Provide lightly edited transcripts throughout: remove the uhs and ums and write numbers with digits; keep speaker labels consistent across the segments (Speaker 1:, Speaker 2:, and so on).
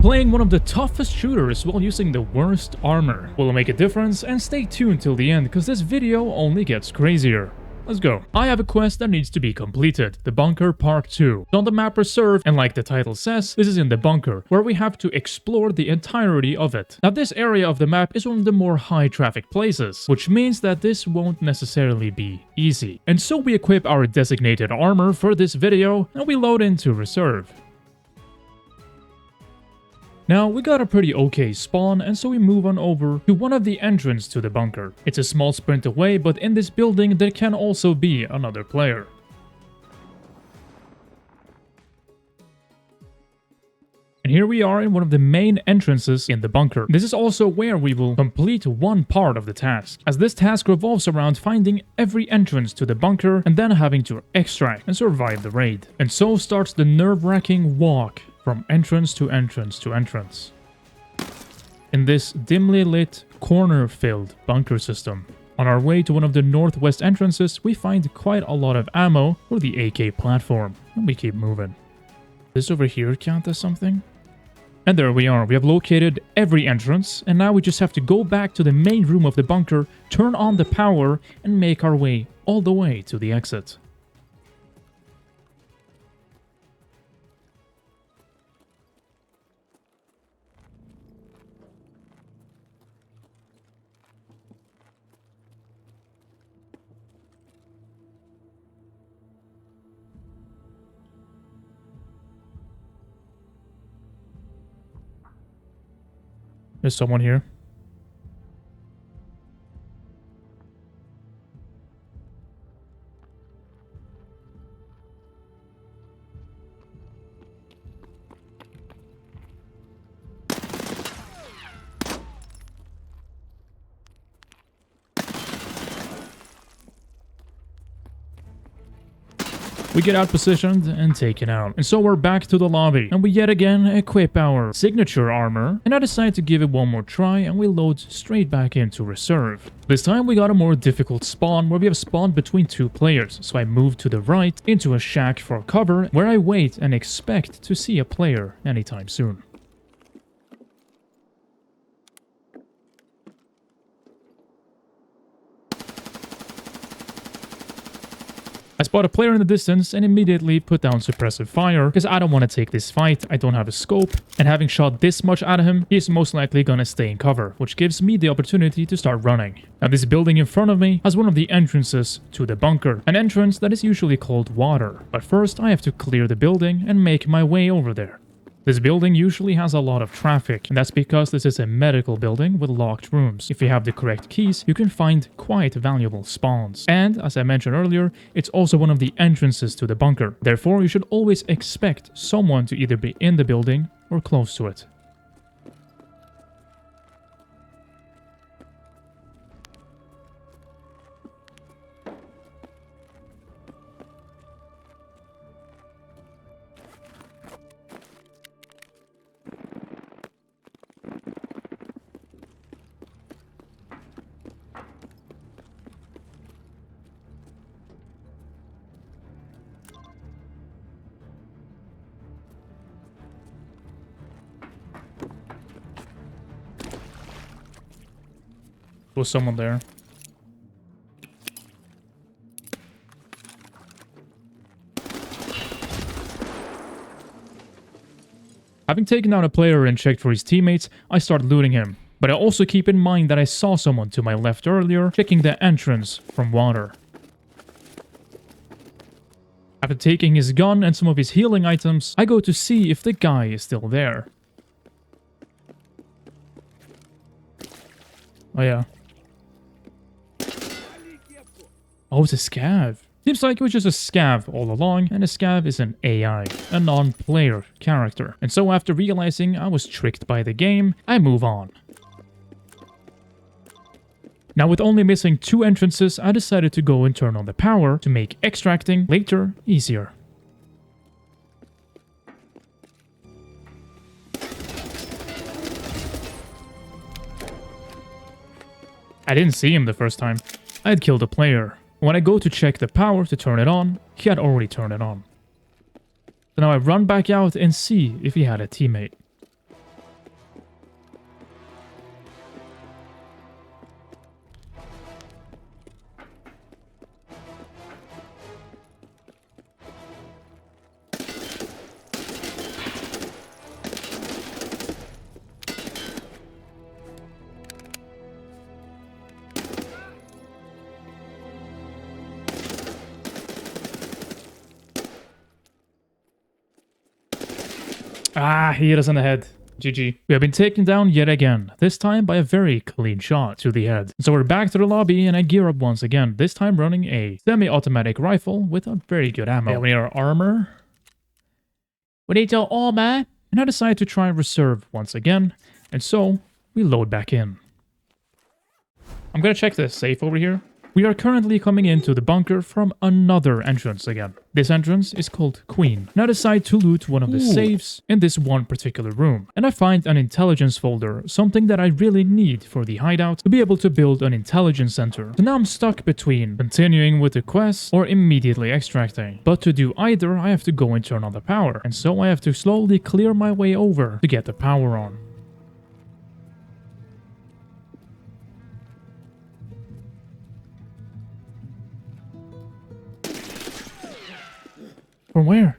Speaker 1: Playing one of the toughest shooters while using the worst armor will make a difference, and stay tuned till the end because this video only gets crazier. Let's go. I have a quest that needs to be completed, the bunker part 2. It's on the map reserve, and like the title says, this is in the bunker, where we have to explore the entirety of it. Now this area of the map is one of the more high traffic places, which means that this won't necessarily be easy. And so we equip our designated armor for this video, and we load into reserve. Now, we got a pretty okay spawn, and so we move on over to one of the entrances to the bunker. It's a small sprint away, but in this building there can also be another player. And here we are in one of the main entrances in the bunker. This is also where we will complete one part of the task, as this task revolves around finding every entrance to the bunker and then having to extract and survive the raid. And so starts the nerve-wracking walk from entrance to entrance to entrance in this dimly lit, corner-filled bunker system. On our way to one of the northwest entrances, we find quite a lot of ammo for the AK platform, and we keep moving. This over here count as something? And there we are. We have located every entrance, and now we just have to go back to the main room of the bunker, turn on the power, and make our way all the way to the exit. There's someone here. We get out positioned and taken out. And so we're back to the lobby, and we yet again equip our signature armor, and I decide to give it one more try, and we load straight back into reserve. This time we got a more difficult spawn where we have spawned between two players, so I move to the right into a shack for cover where I wait and expect to see a player anytime soon. I spot a player in the distance and immediately put down suppressive fire because I don't want to take this fight. I don't have a scope, and having shot this much at him, he's most likely gonna stay in cover, which gives me the opportunity to start running. Now this building in front of me has one of the entrances to the bunker, an entrance that is usually called water. But first I have to clear the building and make my way over there. This building usually has a lot of traffic, and that's because this is a medical building with locked rooms. If you have the correct keys, you can find quite valuable spawns. And, as I mentioned earlier, it's also one of the entrances to the bunker. Therefore, you should always expect someone to either be in the building or close to it. Was someone there? Having taken down a player and checked for his teammates, I start looting him. But I also keep in mind that I saw someone to my left earlier checking the entrance from water. After taking his gun and some of his healing items, I go to see if the guy is still there. Oh yeah. Oh, it's a scav. Seems like it was just a scav all along, and a scav is an AI, a non-player character. And so after realizing I was tricked by the game, I move on. Now with only missing 2 entrances, I decided to go and turn on the power to make extracting later easier. I didn't see him the first time. I had killed a player. When I go to check the power to turn it on, he had already turned it on. So now I run back out and see if he had a teammate. Ah, he hit us on the head. GG. We have been taken down yet again, this time by a very clean shot to the head. So we're back to the lobby and I gear up once again, this time running a semi-automatic rifle with a very good ammo. Yeah, we need our armor. We need your armor. And I decide to try reserve once again, and so we load back in. I'm gonna check the safe over here. We are currently coming into the bunker from another entrance again. This entrance is called Queen. Now I decide to loot one of the safes in this one particular room. And I find an intelligence folder, something that I really need for the hideout to be able to build an intelligence center. So now I'm stuck between continuing with the quest or immediately extracting. But to do either, I have to go and turn on the power. And so I have to slowly clear my way over to get the power on. From where?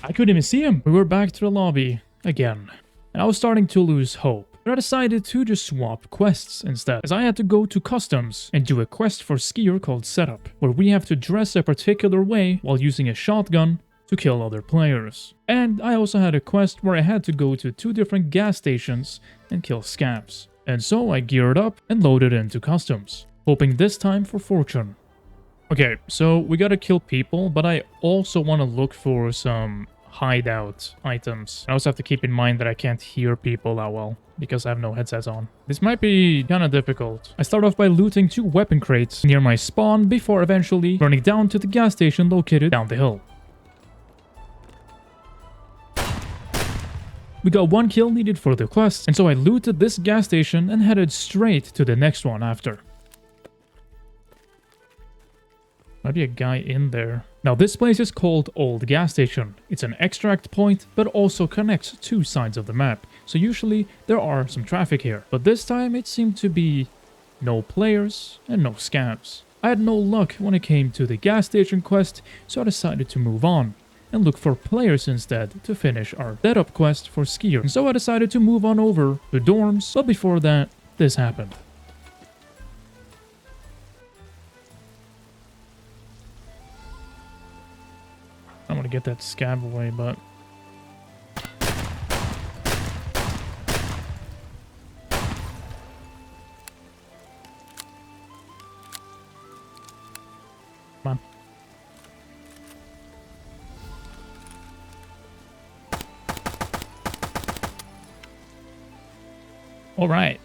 Speaker 1: I couldn't even see him. We were back to the lobby again. And I was starting to lose hope. But I decided to just swap quests instead, as I had to go to customs and do a quest for skier called Setup, where we have to dress a particular way while using a shotgun to kill other players. And I also had a quest where I had to go to 2 different gas stations and kill scabs. And so I geared up and loaded into customs, hoping this time for fortune. Okay, so we gotta kill people, but I also want to look for some hideout items. I also have to keep in mind that I can't hear people that well, because I have no headsets on. This might be kinda difficult. I start off by looting 2 weapon crates near my spawn, before eventually running down to the gas station located down the hill. We got 1 kill needed for the quest, and so I looted this gas station and headed straight to the next one after. Might be a guy in there. Now this place is called Old Gas Station. It's an extract point, but also connects 2 sides of the map. So usually there are some traffic here. But this time it seemed to be no players and no scabs. I had no luck when it came to the gas station quest, so I decided to move on and look for players instead to finish our setup quest for skier. And so I decided to move on over to dorms, but before that, this happened. I want to get that scab away, but... Come on. All right.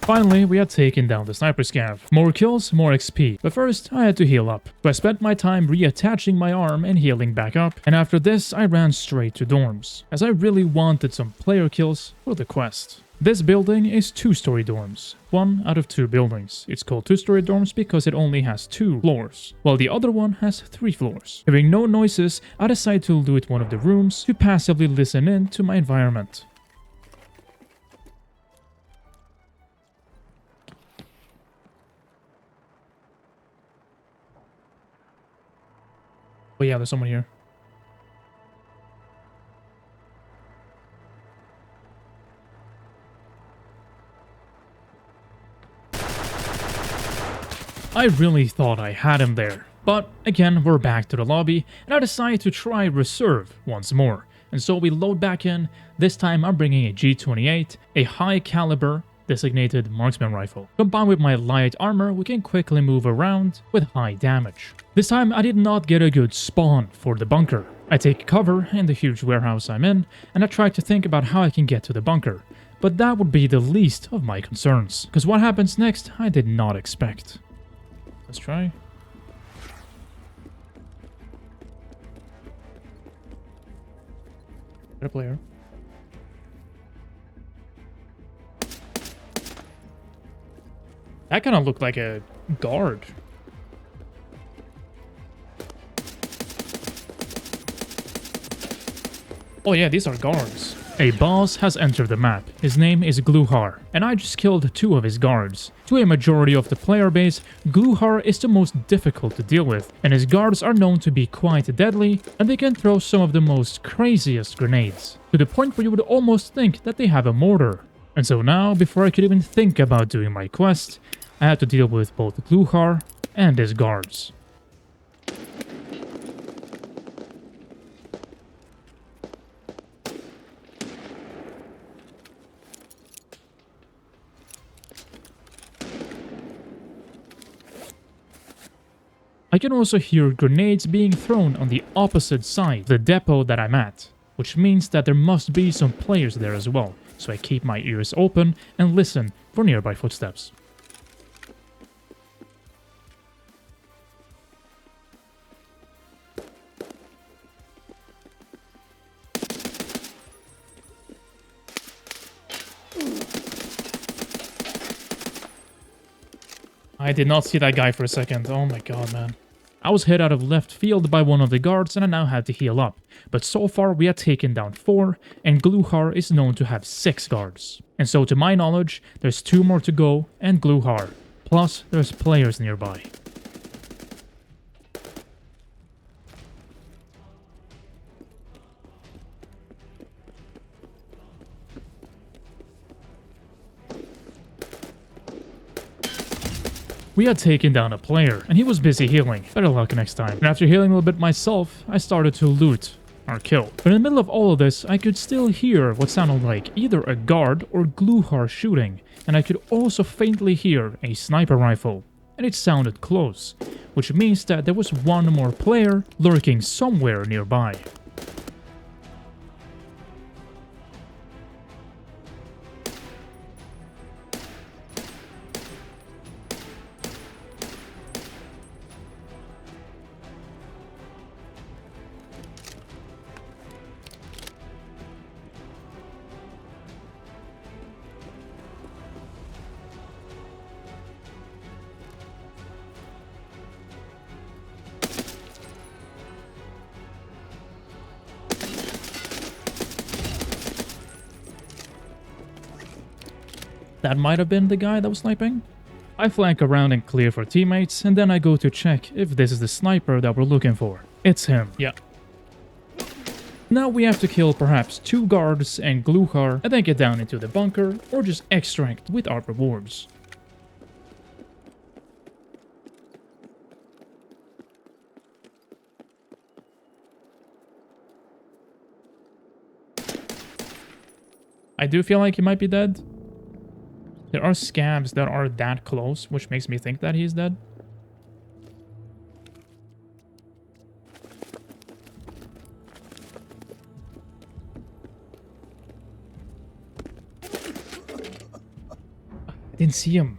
Speaker 1: Finally, we had taken down the sniper scav. More kills, more XP. But first, I had to heal up. So I spent my time reattaching my arm and healing back up. And after this, I ran straight to dorms, as I really wanted some player kills for the quest. This building is 2-story dorms, 1 out of 2 buildings. It's called 2-story dorms because it only has 2 floors, while the other one has 3 floors. Hearing no noises, I decide to loot one of the rooms to passively listen in to my environment. Oh yeah, there's someone here. I really thought I had him there. But again, we're back to the lobby, and I decide to try reserve once more. And so we load back in. This time I'm bringing a G28, a high caliber designated marksman rifle. Combined with my light armor, we can quickly move around with high damage. This time I did not get a good spawn for the bunker. I take cover in the huge warehouse I'm in, and I try to think about how I can get to the bunker. But that would be the least of my concerns, because what happens next I did not expect. Let's try. Get a player. That kind of looked like a guard. Oh yeah, these are guards. A boss has entered the map. His name is Gluhar, and I just killed 2 of his guards. To a majority of the player base, Gluhar is the most difficult to deal with, and his guards are known to be quite deadly, and they can throw some of the most craziest grenades, to the point where you would almost think that they have a mortar. And so now, before I could even think about doing my quest, I had to deal with both Gluchar and his guards. I can also hear grenades being thrown on the opposite side of the depot that I'm at, which means that there must be some players there as well, so I keep my ears open and listen for nearby footsteps. I did not see that guy for a second. Oh my god, man. I was hit out of left field by one of the guards and I now had to heal up. But so far we have taken down 4 and Gluchar is known to have 6 guards. And so to my knowledge, there's 2 more to go and Gluchar. Plus, there's players nearby. We had taken down a player, and he was busy healing. Better luck next time. And after healing a little bit myself, I started to loot our kill. But in the middle of all of this, I could still hear what sounded like either a guard or Gluchar shooting, and I could also faintly hear a sniper rifle. And it sounded close, which means that there was one more player lurking somewhere nearby. That might have been the guy that was sniping. I flank around and clear for teammates, and then I go to check if this is the sniper that we're looking for. It's him. Yeah. Now we have to kill perhaps 2 guards and Gluchar, and then get down into the bunker, or just extract with our rewards. I do feel like he might be dead. There are scabs that are that close, which makes me think that he's dead. I didn't see him.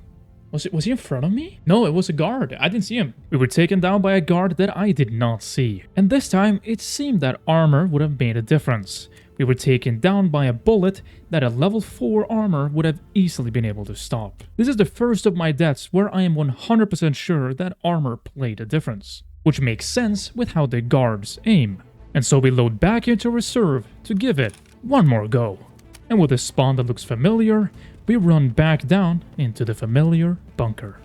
Speaker 1: Was he in front of me? No, it was a guard. I didn't see him. We were taken down by a guard that I did not see. And this time, it seemed that armor would have made a difference. We were taken down by a bullet that a level 4 armor would have easily been able to stop. This is the first of my deaths where I am 100% sure that armor played a difference, which makes sense with how the guards aim. And so we load back into reserve to give it one more go. And with a spawn that looks familiar, we run back down into the familiar bunker.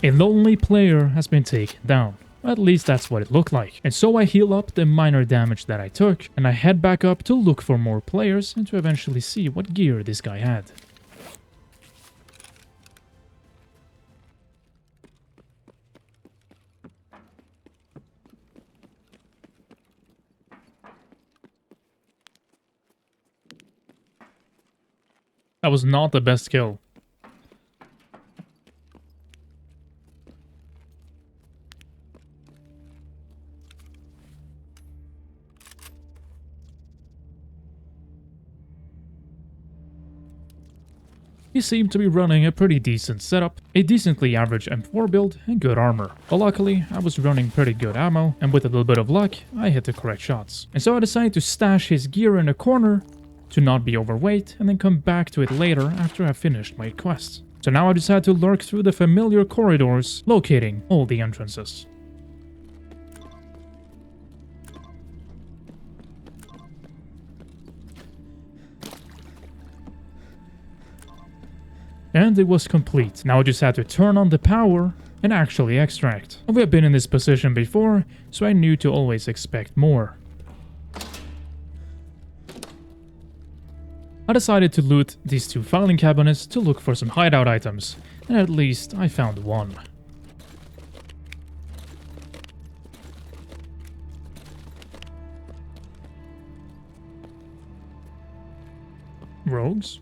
Speaker 1: A lonely player has been taken down. At least that's what it looked like. And so I heal up the minor damage that I took, and I head back up to look for more players and to eventually see what gear this guy had. That was not the best kill. He seemed to be running a pretty decent setup, a decently average M4 build, and good armor. But luckily, I was running pretty good ammo, and with a little bit of luck, I hit the correct shots. And so I decided to stash his gear in a corner to not be overweight, and then come back to it later after I finished my quest. So now I decided to lurk through the familiar corridors, locating all the entrances. And it was complete. Now I just had to turn on the power and actually extract. We have been in this position before, so I knew to always expect more. I decided to loot these 2 filing cabinets to look for some hideout items, and at least I found one. Rogues?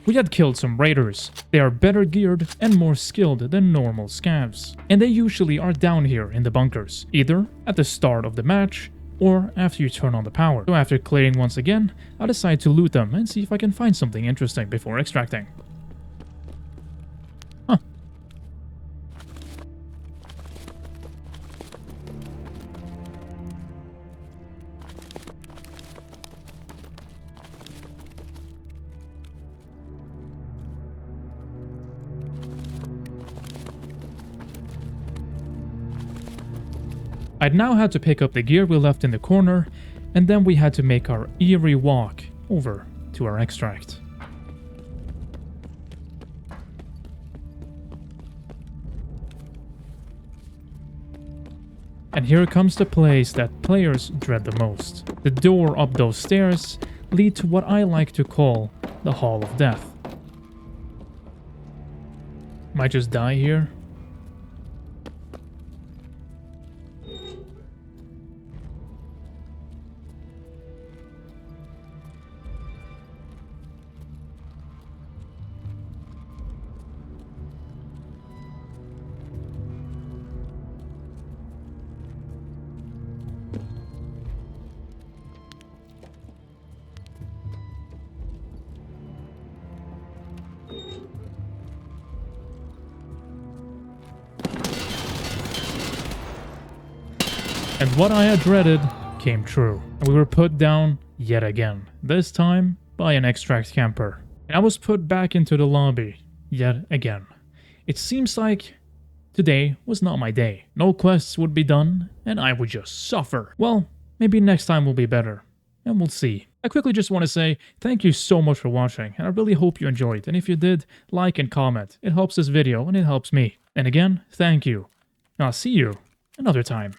Speaker 1: We had killed some raiders. They are better geared and more skilled than normal scavs. And they usually are down here in the bunkers, either at the start of the match or after you turn on the power. So after clearing once again, I decide to loot them and see if I can find something interesting before extracting. Huh. I'd now had to pick up the gear we left in the corner, and then we had to make our eerie walk over to our extract. And here comes the place that players dread the most. The door up those stairs lead to what I like to call the Hall of Death. Might just die here. And what I had dreaded came true. And we were put down yet again, this time by an extract camper. And I was put back into the lobby yet again. It seems like today was not my day. No quests would be done, and I would just suffer. Well, maybe next time will be better, and we'll see. I quickly just want to say thank you so much for watching, and I really hope you enjoyed. And if you did, like and comment. It helps this video, and it helps me. And again, thank you. And I'll see you another time.